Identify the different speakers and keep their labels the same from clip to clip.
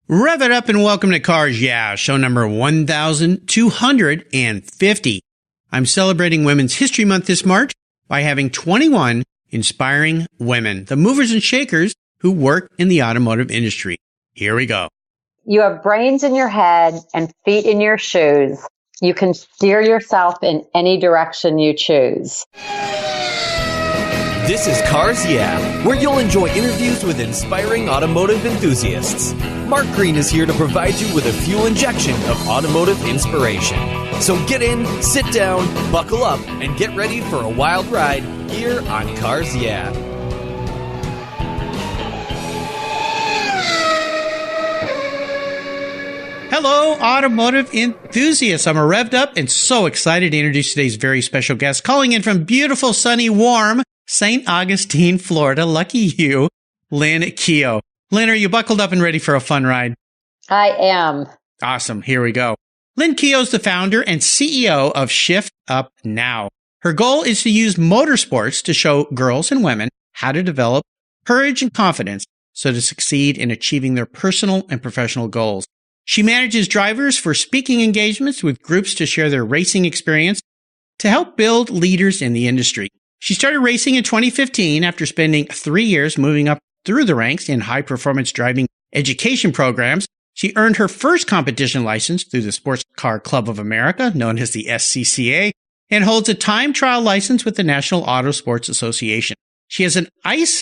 Speaker 1: Rev it up and welcome to Cars Yeah, show number 1250. I'm celebrating Women's History Month this March by having 21 inspiring women, the movers and shakers who work in the automotive industry. Here we go.
Speaker 2: You have brains in your head and feet in your shoes. You can steer yourself in any direction you choose.
Speaker 3: This is Cars Yeah, where you'll enjoy interviews with inspiring automotive enthusiasts. Mark Green is here to provide you with a fuel injection of automotive inspiration. So get in, sit down, buckle up, and get ready for a wild ride here on Cars Yeah.
Speaker 1: Hello, automotive enthusiasts. I'm revved up and so excited to introduce today's very special guest, calling in from beautiful, sunny, warm St. Augustine, Florida. Lucky you, Lynn Kehoe. Lynn, are you buckled up and ready for a fun ride?
Speaker 2: I am.
Speaker 1: Awesome. Here we go. Lynn Kehoe is the founder and CEO of Shift Up Now. Her goal is to use motorsports to show girls and women how to develop courage and confidence so to succeed in achieving their personal and professional goals. She manages drivers for speaking engagements with groups to share their racing experience to help build leaders in the industry. She started racing in 2015 after spending 3 years moving up through the ranks in high-performance driving education programs. She earned her first competition license through the Sports Car Club of America, known as the SCCA, and holds a time trial license with the National Auto Sports Association. She has ice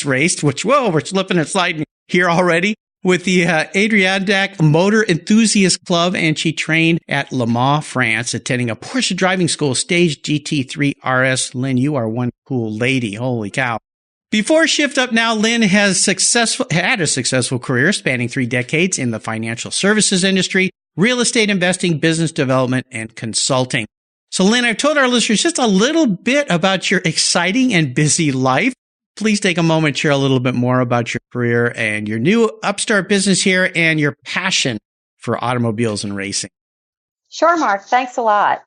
Speaker 1: raced, which, whoa, we're slipping and sliding here already, with the Adirondack Motor Enthusiast Club, and she trained at Le Mans, France, attending a Porsche driving school, Stage GT3 RS. Lynn, you are one cool lady. Holy cow. Before Shift Up Now, Lynn had a successful career spanning 3 decades in the financial services industry, real estate investing, business development, and consulting. So, Lynn, I've told our listeners just a little bit about your exciting and busy life. Please take a moment to share a little bit more about your career and your new upstart business here and your passion for automobiles and racing.
Speaker 2: Sure, Mark. Thanks a lot.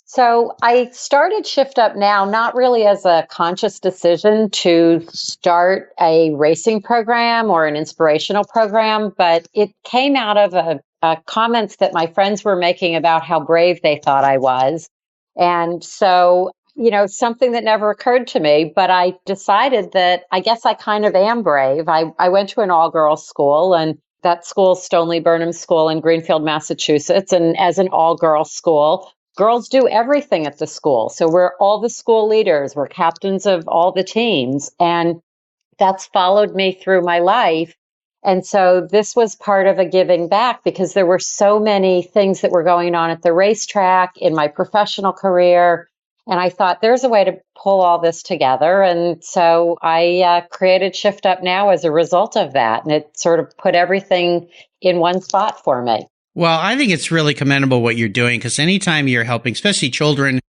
Speaker 2: So I started Shift Up Now not really as a conscious decision to start a racing program or an inspirational program, but it came out of comments that my friends were making about how brave they thought I was. And so something that never occurred to me, but I decided that I guess I kind of am brave. I went to an all-girls school, and that school is Stoneleigh Burnham School in Greenfield, Massachusetts. And as an all-girls school, girls do everything at the school. So we're all the school leaders. We're captains of all the teams. And that's followed me through my life. And so this was part of a giving back because there were so many things that were going on at the racetrack in my professional career. And I thought there's a way to pull all this together. And so I created Shift Up Now as a result of that. And it sort of put everything in one spot for me.
Speaker 1: Well, I think it's really commendable what you're doing, because anytime you're helping, especially children,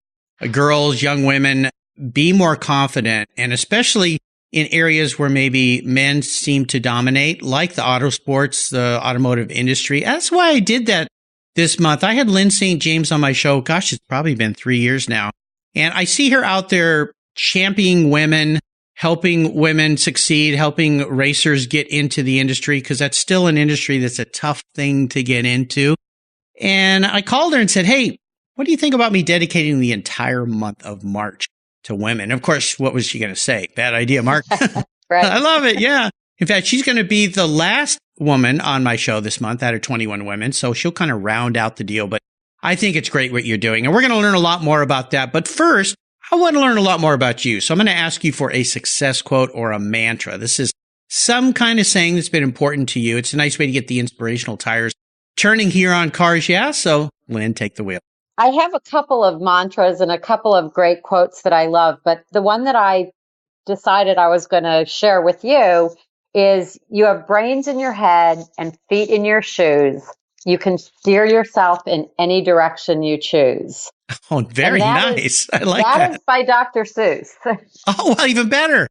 Speaker 1: girls, young women, be more confident, and especially in areas where maybe men seem to dominate, like the auto sports, the automotive industry. That's why I did that this month. I had Lynn St. James on my show. Gosh, it's probably been 3 years now. And I see her out there championing women, helping women succeed, helping racers get into the industry, because that's still an industry that's a tough thing to get into. And I called her and said, hey, what do you think about me dedicating the entire month of March to women? Of course, what was she going to say? Bad idea, Mark.
Speaker 2: Right.
Speaker 1: I love it. Yeah. In fact, she's going to be the last woman on my show this month out of 21 women. So she'll kind of round out the deal. But I think it's great what you're doing. And we're going to learn a lot more about that. But first, I want to learn a lot more about you. So I'm going to ask you for a success quote or a mantra. This is some kind of saying that's been important to you. It's a nice way to get the inspirational tires turning here on Cars Yeah. So Lynn, take the wheel.
Speaker 2: I have a couple of mantras and a couple of great quotes that I love, but the one that I decided I was going to share with you is, you have brains in your head and feet in your shoes. You can steer yourself in any direction you choose.
Speaker 1: Oh, very nice. I like that.
Speaker 2: That is by Dr. Seuss.
Speaker 1: Oh, well, even better.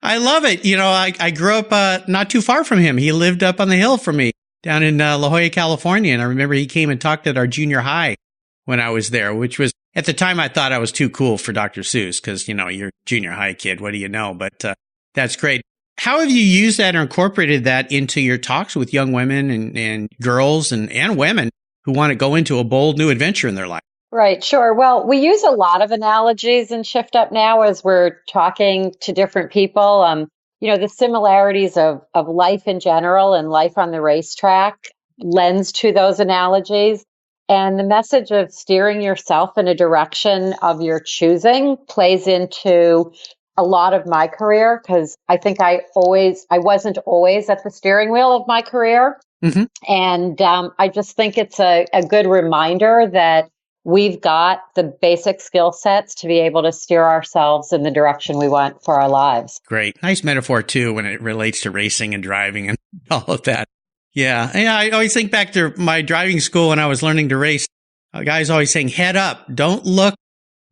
Speaker 1: I love it. I grew up not too far from him. He lived up on the hill from me down in La Jolla, California. And I remember he came and talked at our junior high when I was there, which was, at the time, I thought I was too cool for Dr. Seuss because, you're a junior high kid. What do you know? But that's great. how have you used that or incorporated that into your talks with young women and girls and women who want to go into a bold new adventure in their life?
Speaker 2: Right, sure. Well, we use a lot of analogies in Shift Up Now as we're talking to different people. The similarities of life in general and life on the racetrack lends to those analogies. And the message of steering yourself in a direction of your choosing plays into a lot of my career, because I think I wasn't always at the steering wheel of my career.
Speaker 1: Mm-hmm.
Speaker 2: And I just think it's a good reminder that we've got the basic skill sets to be able to steer ourselves in the direction we want for our lives.
Speaker 1: Great. Nice metaphor, too, when it relates to racing and driving and all of that. Yeah. I always think back to my driving school when I was learning to race. A guy's always saying, head up. Don't look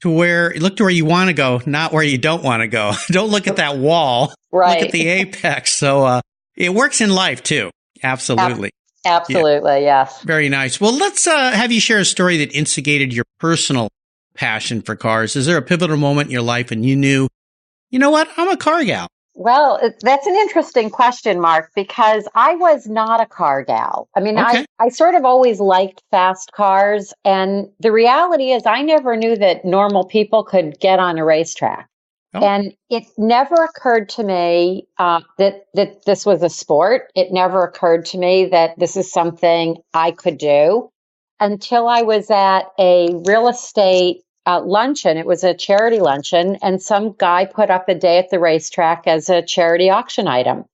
Speaker 1: to where you want to go, not where you don't want to go. Don't look at that wall.
Speaker 2: Right.
Speaker 1: Look at the apex. So it works in life, too. Absolutely.
Speaker 2: Absolutely, yeah. Yes.
Speaker 1: Very nice. Well, let's have you share a story that instigated your personal passion for cars. Is there a pivotal moment in your life and you knew, you know what, I'm a car gal?
Speaker 2: Well, that's an interesting question, Mark, because I was not a car gal. I mean,
Speaker 1: Okay.
Speaker 2: I sort of always liked fast cars. And the reality is I never knew that normal people could get on a racetrack.
Speaker 1: Oh.
Speaker 2: And it never occurred to me that this was a sport. It never occurred to me that this is something I could do until I was at a real estate luncheon. It was a charity luncheon, and some guy put up a day at the racetrack as a charity auction item.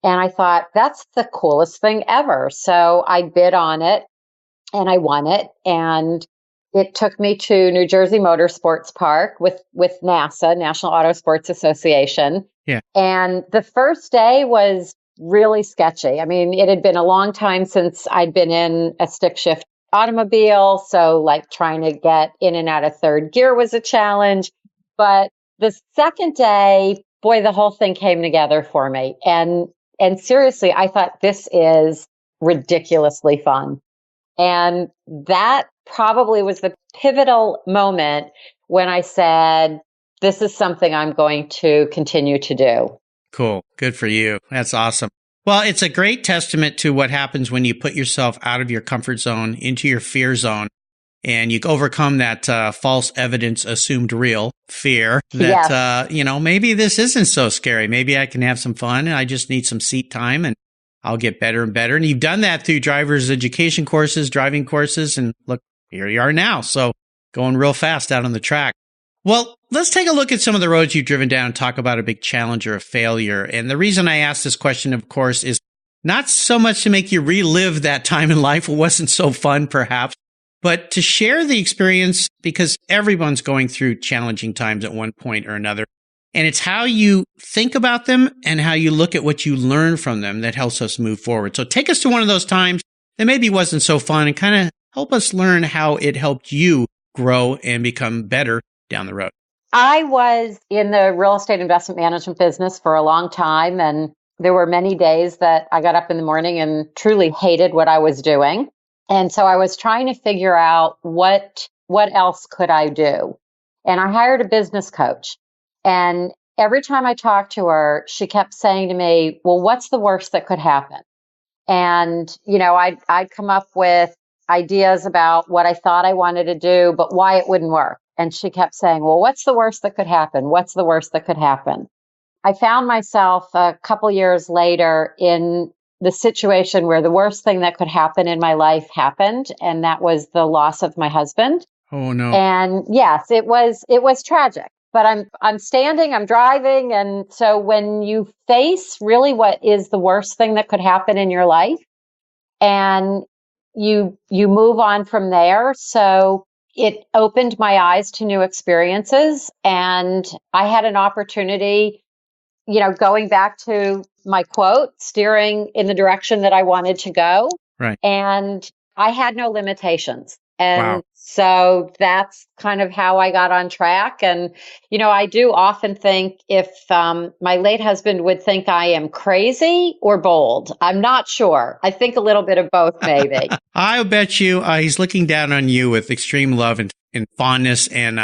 Speaker 2: And I thought, that's the coolest thing ever. So I bid on it and I won it. And it took me to New Jersey Motorsports Park with NASA, National Auto Sports Association.
Speaker 1: Yeah.
Speaker 2: And the first day was really sketchy. I mean, it had been a long time since I'd been in a stick shift automobile. So like trying to get in and out of third gear was a challenge. But the second day, boy, the whole thing came together for me. And seriously, I thought this is ridiculously fun. And that probably was the pivotal moment when I said, this is something I'm going to continue to do.
Speaker 1: Cool. Good for you. That's awesome. Well, it's a great testament to what happens when you put yourself out of your comfort zone into your fear zone and you overcome that false evidence assumed real fear that,
Speaker 2: Yes.
Speaker 1: Maybe this isn't so scary. Maybe I can have some fun and I just need some seat time and I'll get better and better. And you've done that through driver's education courses, driving courses, and look, here you are now. So going real fast out on the track. Well, let's take a look at some of the roads you've driven down and talk about a big challenge or a failure. And the reason I ask this question, of course, is not so much to make you relive that time in life. It wasn't so fun, perhaps, but to share the experience because everyone's going through challenging times at one point or another. And it's how you think about them and how you look at what you learn from them that helps us move forward. So take us to one of those times that maybe wasn't so fun and kind of help us learn how it helped you grow and become better down the road.
Speaker 2: I was in the real estate investment management business for a long time. And there were many days that I got up in the morning and truly hated what I was doing. And so I was trying to figure out what else could I do? And I hired a business coach. And every time I talked to her, she kept saying to me, well, what's the worst that could happen? And, I'd come up with ideas about what I thought I wanted to do, but why it wouldn't work. And she kept saying, well, what's the worst that could happen? What's the worst that could happen? I found myself a couple years later in the situation where the worst thing that could happen in my life happened. And that was the loss of my husband.
Speaker 1: Oh, no.
Speaker 2: And yes, it was tragic. But I'm standing, I'm driving. And so when you face really what is the worst thing that could happen in your life and you move on from there. So it opened my eyes to new experiences. And I had an opportunity, going back to my quote, steering in the direction that I wanted to go.
Speaker 1: Right. And
Speaker 2: I had no limitations. And
Speaker 1: wow.
Speaker 2: So that's kind of how I got on track. And, I do often think if my late husband would think I am crazy or bold. I'm not sure. I think a little bit of both, maybe.
Speaker 1: I bet you he's looking down on you with extreme love and fondness. And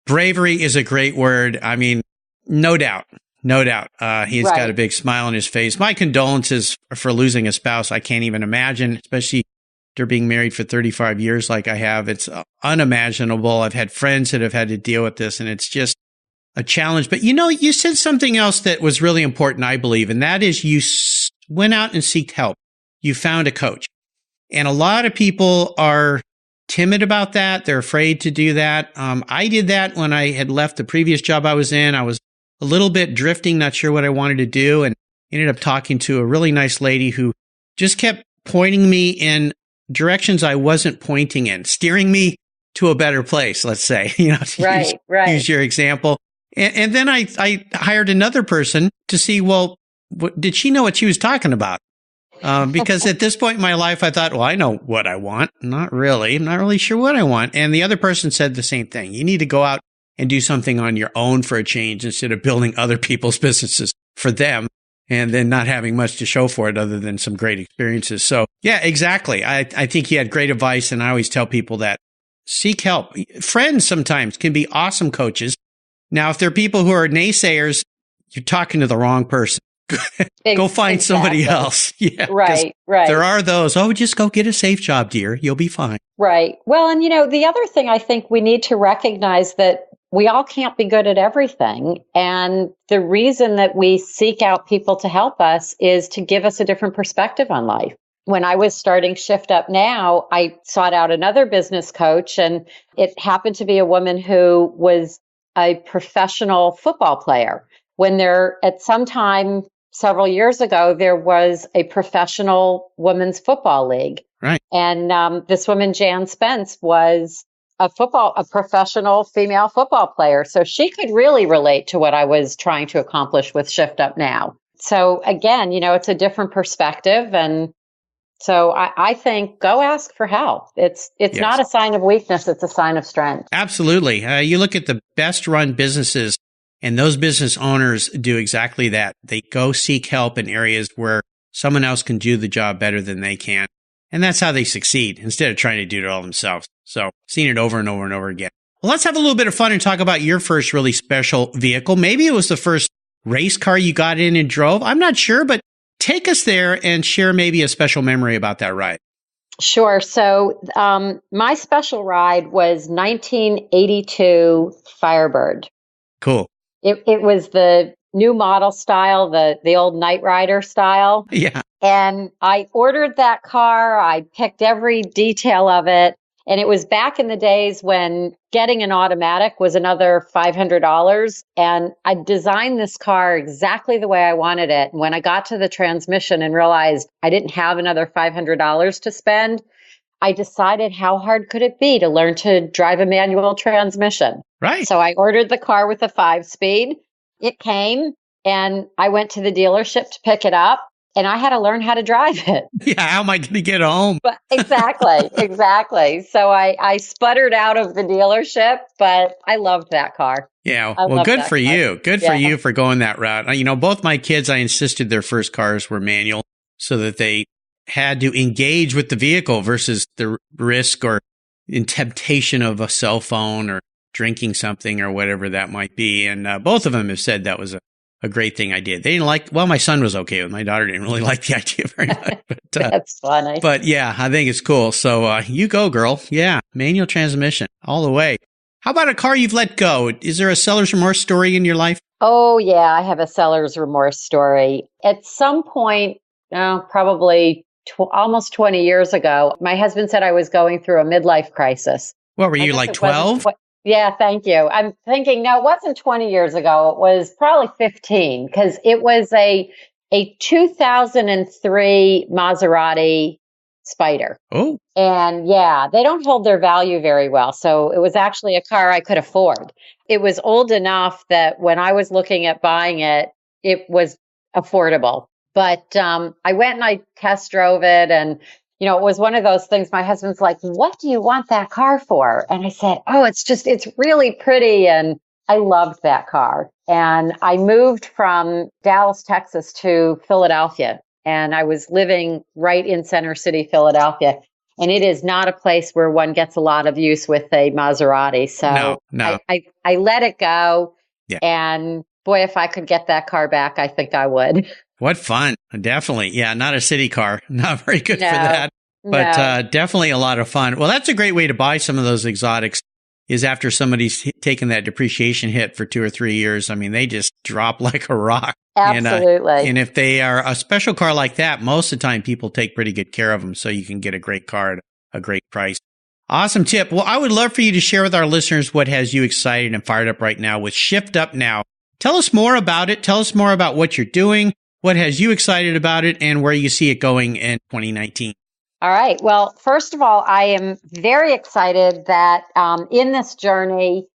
Speaker 1: bravery is a great word. I mean, no doubt. No doubt. He's got
Speaker 2: Right.
Speaker 1: a big smile on his face. My condolences for losing a spouse. I can't even imagine, especially after being married for 35 years like I have. It's unimaginable. I've had friends that have had to deal with this, and it's just a challenge. But you said something else that was really important, I believe, and that is you went out and seeked help. You found a coach. And a lot of people are timid about that. They're afraid to do that. I did that when I had left the previous job I was in. I was a little bit drifting, not sure what I wanted to do, and ended up talking to a really nice lady who just kept pointing me in directions I wasn't pointing in, steering me to a better place, let's say, to use your example. And then I hired another person to see, well, did she know what she was talking about? Because at this point in my life, I thought, well, I know what I want. Not really. I'm not really sure what I want. And the other person said the same thing. You need to go out and do something on your own for a change instead of building other people's businesses for them and then not having much to show for it other than some great experiences. So yeah, exactly. I think you had great advice. And I always tell people that seek help. Friends sometimes can be awesome coaches. Now, if there are people who are naysayers, you're talking to the wrong person. Go find somebody else. Yeah.
Speaker 2: Right.
Speaker 1: There are those, just go get a safe job, dear. You'll be fine.
Speaker 2: Right. Well, and the other thing I think we need to recognize that we all can't be good at everything. And the reason that we seek out people to help us is to give us a different perspective on life. When I was starting Shift Up Now, I sought out another business coach, and it happened to be a woman who was a professional football player. When at some time several years ago, there was a professional women's football league.
Speaker 1: Right.
Speaker 2: And this woman, Jan Spence, was a professional female football player. So she could really relate to what I was trying to accomplish with Shift Up Now. So again, it's a different perspective. And so I think go ask for help. It's not a sign of weakness. It's a sign of strength.
Speaker 1: Absolutely. You look at the best run businesses, and those business owners do exactly that. They go seek help in areas where someone else can do the job better than they can. And that's how they succeed instead of trying to do it all themselves. So seen it over and over and over again. Well, let's have a little bit of fun and talk about your first really special vehicle. Maybe it was the first race car you got in and drove. I'm not sure, but take us there and share maybe a special memory about that ride.
Speaker 2: Sure. So my special ride was 1982 Firebird.
Speaker 1: Cool.
Speaker 2: It was the new model style, the old Knight Rider style.
Speaker 1: Yeah.
Speaker 2: And I ordered that car. I picked every detail of it. And it was back in the days when getting an automatic was another $500. And I designed this car exactly the way I wanted it. And when I got to the transmission and realized I didn't have another $500 to spend, I decided how hard could it be to learn to drive a manual transmission.
Speaker 1: Right.
Speaker 2: So I ordered the car with a 5-speed. It came and I went to the dealership to pick it up. And I had to learn how to drive it.
Speaker 1: Yeah, how am I going to get home?
Speaker 2: But exactly. So I sputtered out of the dealership, but I loved that car.
Speaker 1: Yeah, well, good for you. Good for you for going that route. Both my kids, I insisted their first cars were manual so that they had to engage with the vehicle versus the risk or in temptation of a cell phone or drinking something or whatever that might be. And both of them have said that was a great thing I did. They didn't my son was okay with it. My daughter didn't really like the idea very much. But,
Speaker 2: that's funny.
Speaker 1: But yeah, I think it's cool. So you go, girl. Yeah, manual transmission all the way. How about a car you've let go? Is there a seller's remorse story in your life?
Speaker 2: Oh, yeah, I have a seller's remorse story. At some point, probably almost 20 years ago, my husband said I was going through a midlife crisis.
Speaker 1: What were you, like 12?
Speaker 2: Yeah, thank you. I'm thinking, no, it wasn't 20 years ago. It was probably 15 because it was a 2003 Maserati Spider.
Speaker 1: Oh.
Speaker 2: And yeah, they don't hold their value very well. So it was actually a car I could afford. It was old enough that when I was looking at buying it, it was affordable. But I went and I test drove it and it was one of those things. My husband's like, what do you want that car for? And I said, it's really pretty. And I loved that car. And I moved from Dallas, Texas to Philadelphia. And I was living right in Center City, Philadelphia. And it is not a place where one gets a lot of use with a Maserati. So
Speaker 1: no.
Speaker 2: I let it go.
Speaker 1: Yeah.
Speaker 2: And boy, if I could get that car back, I think I would.
Speaker 1: What fun. Definitely. Yeah, not a city car. Not very good for that. But definitely a lot of fun. Well, that's a great way to buy some of those exotics is after somebody's taken that depreciation hit for 2 or 3 years. I mean, they just drop like a rock.
Speaker 2: Absolutely.
Speaker 1: And if they are a special car like that, most of the time people take pretty good care of them. So you can get a great car at a great price. Awesome tip. Well, I would love for you to share with our listeners what has you excited and fired up right now with Shift Up Now. Tell us more about it. Tell us more about what you're doing, what has you excited about it, and where you see it going in 2019.
Speaker 2: All right. Well, first of all, I am very excited that in this journey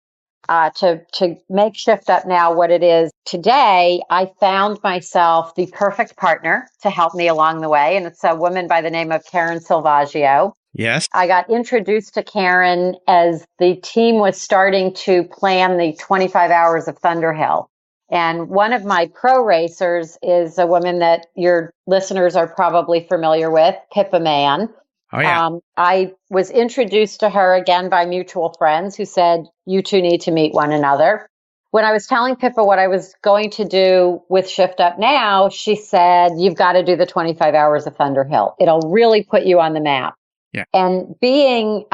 Speaker 2: to make Shift Up Now what it is today, I found myself the perfect partner to help me along the way. And it's a woman by the name of Karen Silvaggio.
Speaker 1: Yes.
Speaker 2: I got introduced to Karen as the team was starting to plan the 25 hours of Thunderhill. And one of my pro racers is a woman that your listeners are probably familiar with, Pippa Mann.
Speaker 1: Oh, yeah.
Speaker 2: I was introduced to her again by mutual friends who said, you two need to meet one another. When I was telling Pippa what I was going to do with Shift Up Now, she said, you've got to do the 25 hours of Thunderhill. It'll really put you on the map.
Speaker 1: Yeah.
Speaker 2: And being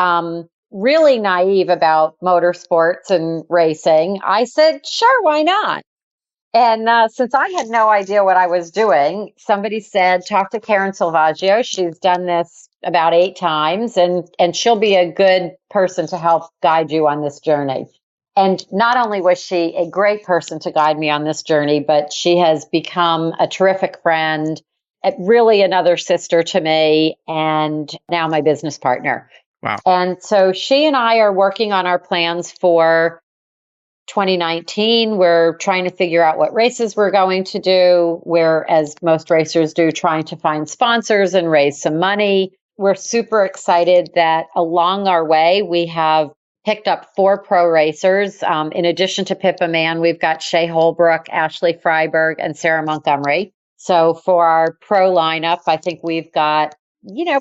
Speaker 2: really naive about motorsports and racing, I said, sure, why not? And since I had no idea what I was doing, somebody said, talk to Karen Silvaggio. She's done this about 8 times, and she'll be a good person to help guide you on this journey. And not only was she a great person to guide me on this journey, but she has become a terrific friend, really another sister to me, and now my business partner.
Speaker 1: Wow.
Speaker 2: And so she and I are working on our plans for 2019, we're trying to figure out what races we're going to do. We're, as most racers do, trying to find sponsors and raise some money. We're super excited that along our way, we have picked up 4 pro racers. In addition to Pippa Mann, we've got Shay Holbrook, Ashley Freiberg, and Sarah Montgomery. So for our pro lineup, I think we've got,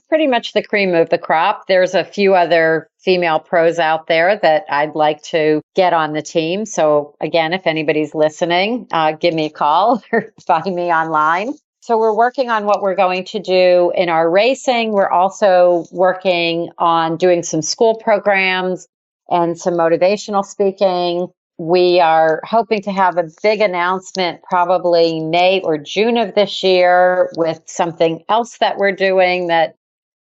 Speaker 2: pretty much the cream of the crop. There's a few other female pros out there that I'd like to get on the team. So again, if anybody's listening, give me a call or find me online. So we're working on what we're going to do in our racing. We're also working on doing some school programs and some motivational speaking. We are hoping to have a big announcement probably May or June of this year with something else that we're doing that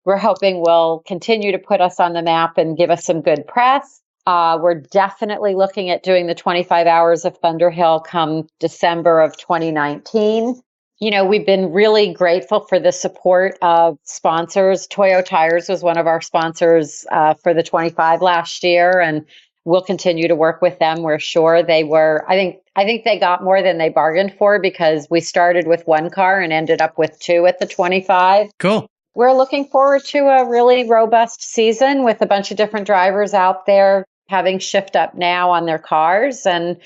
Speaker 2: we're hoping will continue to put us on the map and give us some good press. We're definitely looking at doing the 25 hours of Thunderhill come December of 2019. We've been really grateful for the support of sponsors. Toyo Tires was one of our sponsors for the 25 last year, and we'll continue to work with them. We're sure they were, I think they got more than they bargained for because we started with 1 car and ended up with 2 at the 25.
Speaker 1: Cool.
Speaker 2: We're looking forward to a really robust season with a bunch of different drivers out there having Shift Up Now on their cars and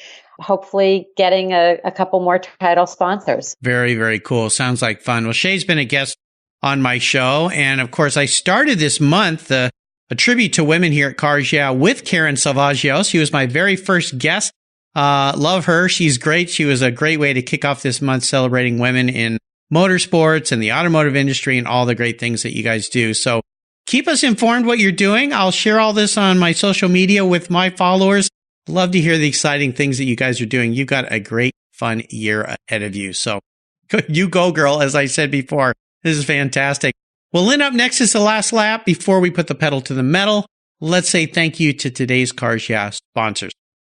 Speaker 2: hopefully getting a couple more title sponsors.
Speaker 1: Very, very cool. Sounds like fun. Well, Shay's been a guest on my show. And of course, I started this month a tribute to women here at Cars Yeah with Karen Silvaggio. She was my very first guest. Love her. She's great. She was a great way to kick off this month celebrating women in motorsports and the automotive industry and all the great things that you guys do. So keep us informed what you're doing. I'll share all this on my social media with my followers. Love to hear the exciting things that you guys are doing. You've got a great, fun year ahead of you. So you go, girl, as I said before. This is fantastic. Well, Lynn, up next is the last lap. Before we put the pedal to the metal, let's say thank you to today's Cars Yeah sponsors.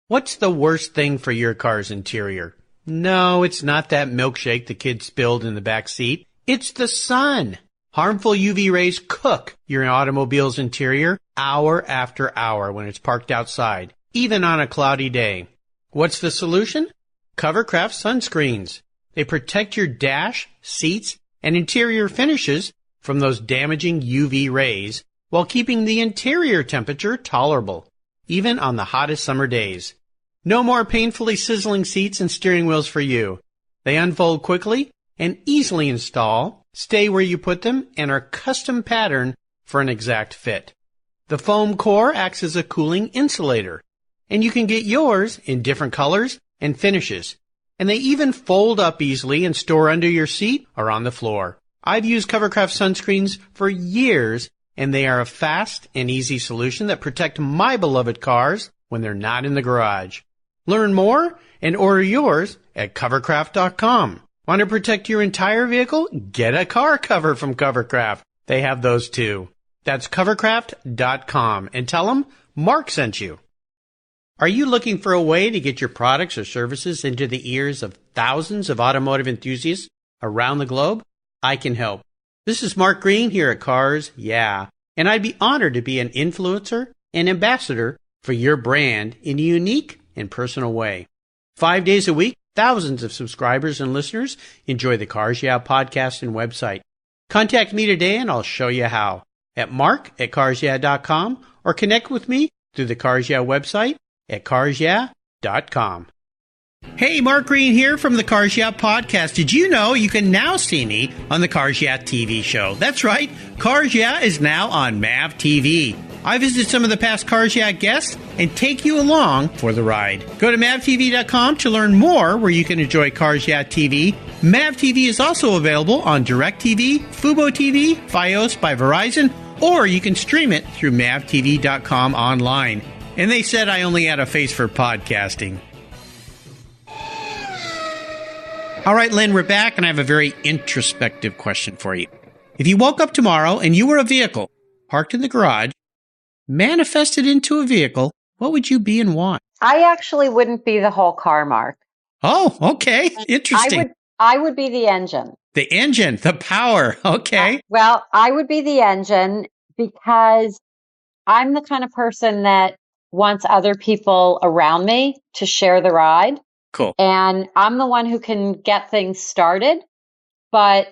Speaker 1: What's the worst thing for your car's interior? No, it's not that milkshake the kid spilled in the back seat. It's the sun. Harmful UV rays cook your automobile's interior hour after hour when it's parked outside, even on a cloudy day. What's the solution? Covercraft sunscreens. They protect your dash, seats, and interior finishes from those damaging UV rays while keeping the interior temperature tolerable, even on the hottest summer days. No more painfully sizzling seats and steering wheels for you. They unfold quickly and easily install, stay where you put them, and are custom patterned for an exact fit. The foam core acts as a cooling insulator, and you can get yours in different colors and finishes. and they even fold up easily and store under your seat or on the floor. I've used Covercraft sunscreens for years, and they are a fast and easy solution that protect my beloved cars when they're not in the garage. Learn more and order yours at covercraft.com. Want to protect your entire vehicle? Get a car cover from Covercraft. They have those too. That's covercraft.com, and tell them Mark sent you. Are you looking for a way to get your products or services into the ears of thousands of automotive enthusiasts around the globe? I can help. This is Mark Green here at Cars Yeah, and I'd be honored to be an influencer and ambassador for your brand in a unique and personal way. 5 days a week, thousands of subscribers and listeners enjoy the Cars Yeah podcast and website. Contact me today and I'll show you how at mark@carsyeah.com or connect with me through the Cars Yeah website at carsyeah.com. Hey, Mark Green here from the Cars Yeah podcast. Did you know you can now see me on the Cars Yeah TV show? That's right. Cars Yeah is now on MAV TV. I visit some of the past Cars Yeah guests and take you along for the ride. Go to mavtv.com to learn more where you can enjoy Cars Yeah TV. MAV TV is also available on DirecTV, Fubo TV, Fios by Verizon, or you can stream it through mavtv.com online. And they said I only had a face for podcasting. All right, Lynn, we're back, and I have a very introspective question for you. If you woke up tomorrow and you were a vehicle parked in the garage, manifested into a vehicle, what would you be and why?
Speaker 2: I actually wouldn't be the whole car, Mark.
Speaker 1: Oh, okay. Interesting.
Speaker 2: I would be the engine.
Speaker 1: The engine, the power. Okay.
Speaker 2: Well, I would be the engine because I'm the kind of person that wants other people around me to share the ride.
Speaker 1: Cool.
Speaker 2: And I'm the one who can get things started, but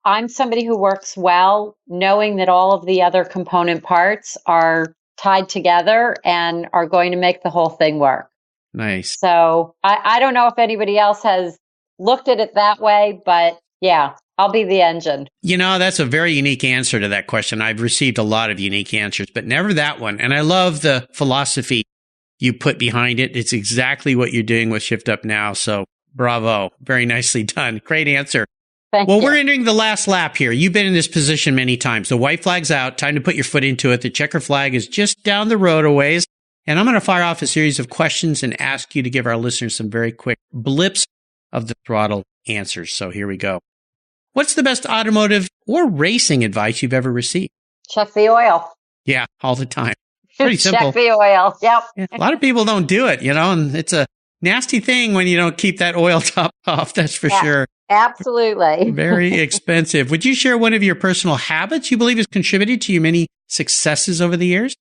Speaker 2: I'm somebody who works well knowing that all of the other component parts are tied together and are going to make the whole thing work.
Speaker 1: Nice.
Speaker 2: So I don't know if anybody else has looked at it that way, but yeah, I'll be the engine.
Speaker 1: You know, that's a very unique answer to that question. I've received a lot of unique answers, but never that one. And I love the philosophy you put behind it. It's exactly what you're doing with Shift Up Now. So bravo. Very nicely done. Great answer.
Speaker 2: Thank you.
Speaker 1: We're entering the last lap here. You've been in this position many times. The white flag's out. Time to put your foot into it. The checker flag is just down the road a ways. And I'm going to fire off a series of questions and ask you to give our listeners some very quick blips of the throttle answers. So here we go. What's the best automotive or racing advice you've ever received?
Speaker 2: Check the oil.
Speaker 1: Yeah, all the time. Pretty simple.
Speaker 2: Check the oil. Yep.
Speaker 1: Yeah, a lot of people don't do it, you know, and it's a nasty thing when you don't keep that oil top off. That's for sure.
Speaker 2: Absolutely.
Speaker 1: Very expensive. Would you share one of your personal habits you believe has contributed to your many successes over the years?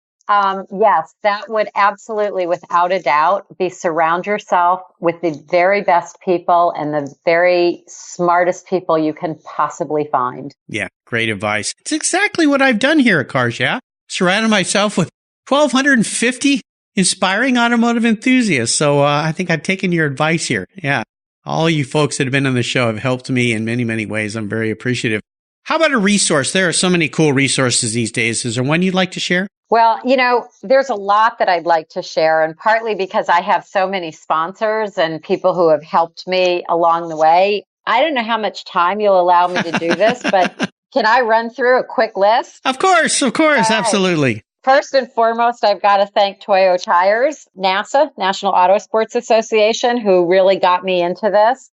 Speaker 2: Yes, that would absolutely, without a doubt, be surround yourself with the very best people and the very smartest people you can possibly find.
Speaker 1: Yeah, great advice. It's exactly what I've done here at Cars Yeah. Surrounded myself with 1,250 inspiring automotive enthusiasts. So I think I've taken your advice here. Yeah. All you folks that have been on the show have helped me in many, many ways. I'm very appreciative. How about a resource? There are so many cool resources these days. Is there one you'd like to share?
Speaker 2: Well, you know, there's a lot that I'd like to share, and partly because I have so many sponsors and people who have helped me along the way. I don't know how much time you'll allow me to do this, but can I run through a quick list?
Speaker 1: Of course,
Speaker 2: Right.
Speaker 1: absolutely.
Speaker 2: First and foremost, I've got to thank Toyo Tires, NASA, National Auto Sports Association, who really got me into this.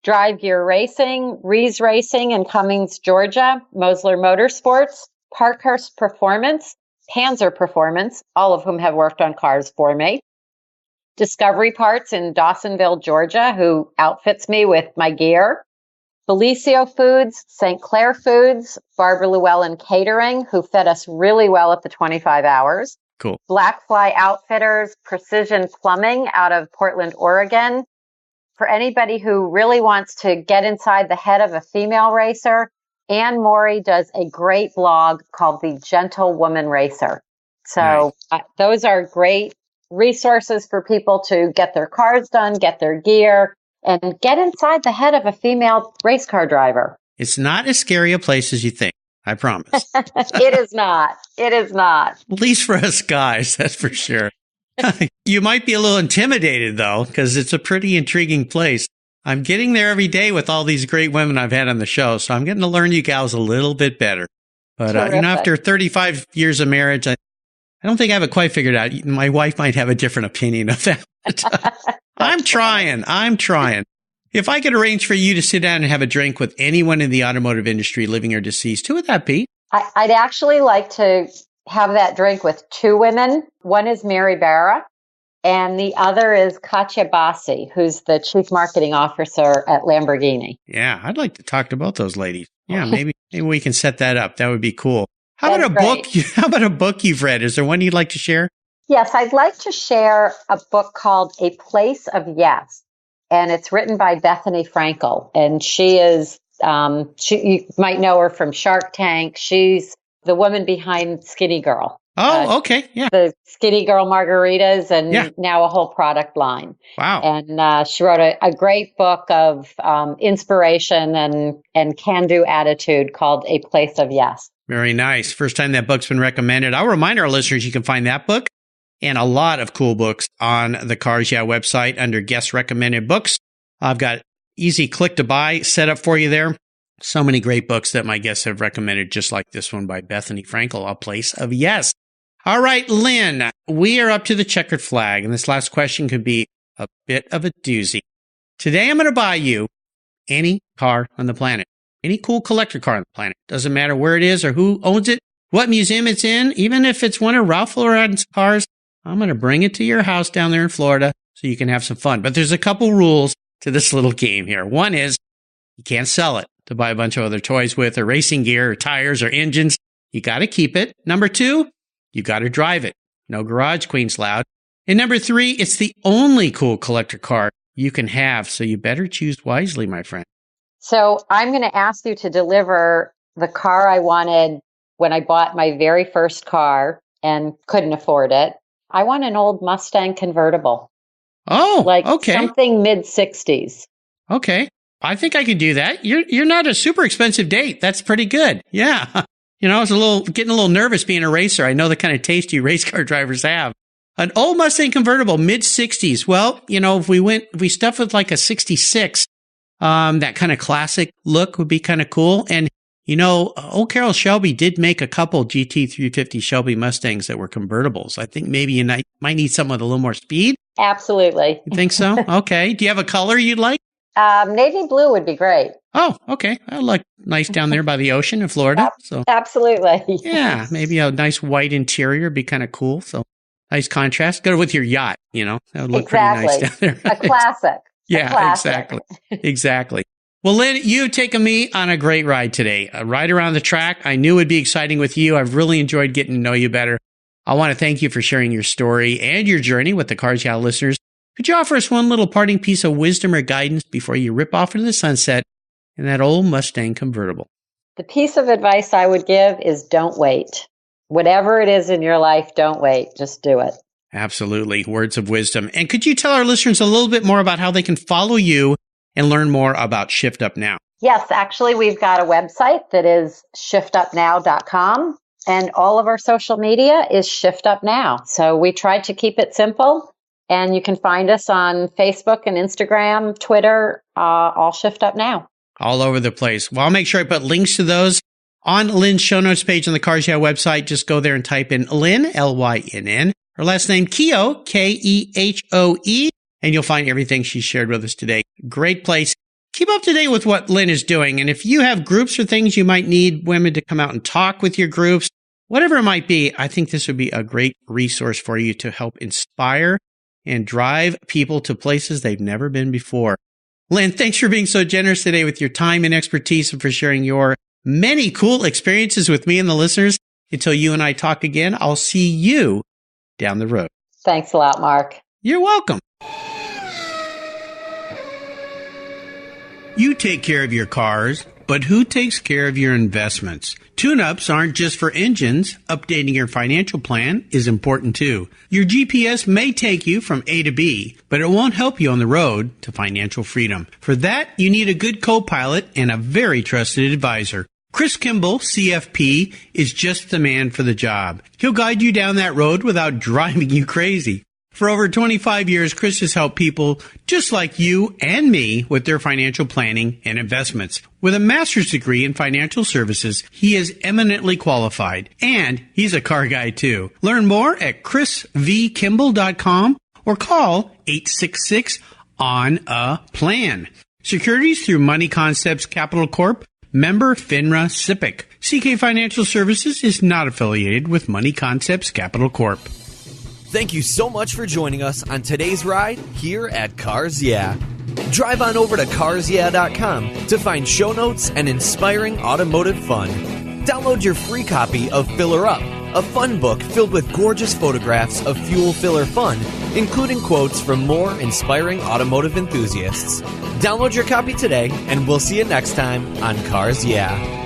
Speaker 2: Drive Gear Racing, Rees Racing in Cummings, Georgia, Mosler Motorsports, Parkhurst Performance, Panzer Performance, all of whom have worked on cars for me. Discovery Parts in Dawsonville, Georgia, who outfits me with my gear. Belicio Foods, St. Clair Foods, Barbara Llewellyn Catering, who fed us really well at the 25 hours.
Speaker 1: Cool.
Speaker 2: Blackfly Outfitters, Precision Plumbing out of Portland, Oregon. For anybody who really wants to get inside the head of a female racer, Anne Morey does a great blog called The Gentle Woman Racer. So those are great resources for people to get their cars done, get their gear, and get inside the head of a female race car driver.
Speaker 1: It's not as scary a place as you think. I promise.
Speaker 2: It is not. It is not.
Speaker 1: At least for us guys, that's for sure. You might be a little intimidated, though, because it's a pretty intriguing place. I'm getting there every day with all these great women I've had on the show, so I'm getting to learn you gals a little bit better. But, after 35 years of marriage, I don't think I have it quite figured out. My wife might have a different opinion of that. I'm trying. If I could arrange for you to sit down and have a drink with anyone in the automotive industry, living or deceased, who would that be?
Speaker 2: I'd actually like to have that drink with two women. One is Mary Barra, and the other is Katya Bassi, who's the chief marketing officer at Lamborghini.
Speaker 1: Yeah, I'd like to talk to both those ladies. Yeah, maybe we can set that up. That would be cool. How about a book you've read? Is there one you'd like to share? Yes,
Speaker 2: I'd like to share a book called A Place of Yes, and it's written by Bethany Frankel, and she is you might know her from Shark Tank. She's the woman behind Skinny Girl.
Speaker 1: Oh, okay. Yeah.
Speaker 2: The Skinny Girl margaritas and now a whole product line.
Speaker 1: Wow.
Speaker 2: And she wrote a great book of inspiration and can-do attitude called A Place of Yes.
Speaker 1: Very nice. First time that book's been recommended. I'll remind our listeners you can find that book and a lot of cool books on the Cars Yeah website under Guest Recommended Books. I've got easy click to buy set up for you there. So many great books that my guests have recommended, just like this one by Bethany Frankel, A Place of Yes. All right, Lynn, we are up to the checkered flag, and this last question could be a bit of a doozy. Today, I'm going to buy you any car on the planet, any cool collector car on the planet. Doesn't matter where it is or who owns it, what museum it's in, even if it's one of Ralph Lauren's cars, I'm going to bring it to your house down there in Florida so you can have some fun. But there's a couple rules to this little game here. One is you can't sell it to buy a bunch of other toys with or racing gear or tires or engines. You got to keep it. Number two, you got to drive it. No garage queens allowed. And number three, it's the only cool collector car you can have. So you better choose wisely, my friend.
Speaker 2: So I'm going to ask you to deliver the car I wanted when I bought my very first car and couldn't afford it. I want an old Mustang convertible.
Speaker 1: Oh, okay.
Speaker 2: Something mid-60s.
Speaker 1: Okay. I think I could do that. You're not a super expensive date. That's pretty good. Yeah. You know, I was getting a little nervous being a racer. I know the kind of taste you race car drivers have. An old Mustang convertible, mid-60s. Well, you know, if we stuff with like a 66, that kind of classic look would be kind of cool. And, you know, old Carroll Shelby did make a couple GT350 Shelby Mustangs that were convertibles. I think maybe you might need something with a little more speed.
Speaker 2: Absolutely.
Speaker 1: You think so? Okay. Do you have a color you'd like?
Speaker 2: Navy blue would be great.
Speaker 1: Oh, okay. I look nice down there by the ocean in Florida. So
Speaker 2: absolutely.
Speaker 1: Yeah, maybe a nice white interior would be kind of cool. So nice contrast. Go with your yacht, you know. That would look pretty nice down there.
Speaker 2: A classic.
Speaker 1: Yeah, exactly. Well, Lynn, you've taken me on a great ride today. A ride around the track. I knew it would be exciting with you. I've really enjoyed getting to know you better. I want to thank you for sharing your story and your journey with the Cars Yeah listeners. Could you offer us one little parting piece of wisdom or guidance before you rip off into the sunset in that old Mustang convertible?
Speaker 2: The piece of advice I would give is don't wait. Whatever it is in your life, don't wait. Just do it.
Speaker 1: Absolutely. Words of wisdom. And could you tell our listeners a little bit more about how they can follow you and learn more about Shift Up Now?
Speaker 2: Yes, actually, we've got a website that is shiftupnow.com, and all of our social media is Shift Up Now. So we try to keep it simple. And you can find us on Facebook and Instagram, Twitter, all Shift Up Now.
Speaker 1: All over the place. Well, I'll make sure I put links to those on Lynn's show notes page on the Cars Yeah website. Just go there and type in Lynn, Lynn, her last name, Kehoe, Kehoe, and you'll find everything she shared with us today. Great place. Keep up to date with what Lynn is doing. And if you have groups or things you might need women to come out and talk with your groups, whatever it might be, I think this would be a great resource for you to help inspire and drive people to places they've never been before. Lynn, thanks for being so generous today with your time and expertise and for sharing your many cool experiences with me and the listeners. Until you and I talk again, I'll see you down the road.
Speaker 2: Thanks a lot, Mark.
Speaker 1: You're welcome. You take care of your cars, but who takes care of your investments? Tune-ups aren't just for engines. Updating your financial plan is important too. Your GPS may take you from A to B, but it won't help you on the road to financial freedom. For that, you need a good co-pilot and a very trusted advisor. Chris Kimball, CFP, is just the man for the job. He'll guide you down that road without driving you crazy. For over 25 years, Chris has helped people just like you and me with their financial planning and investments. With a master's degree in financial services, he is eminently qualified, and he's a car guy too. Learn more at chrisvkimball.com or call 866-ON-A-PLAN. Securities through Money Concepts Capital Corp. Member FINRA SIPC. CK Financial Services is not affiliated with Money Concepts Capital Corp.
Speaker 3: Thank you so much for joining us on today's ride here at Cars Yeah. Drive on over to carsyeah.com to find show notes and inspiring automotive fun. Download your free copy of Filler Up, a fun book filled with gorgeous photographs of fuel filler fun, including quotes from more inspiring automotive enthusiasts. Download your copy today, and we'll see you next time on Cars Yeah.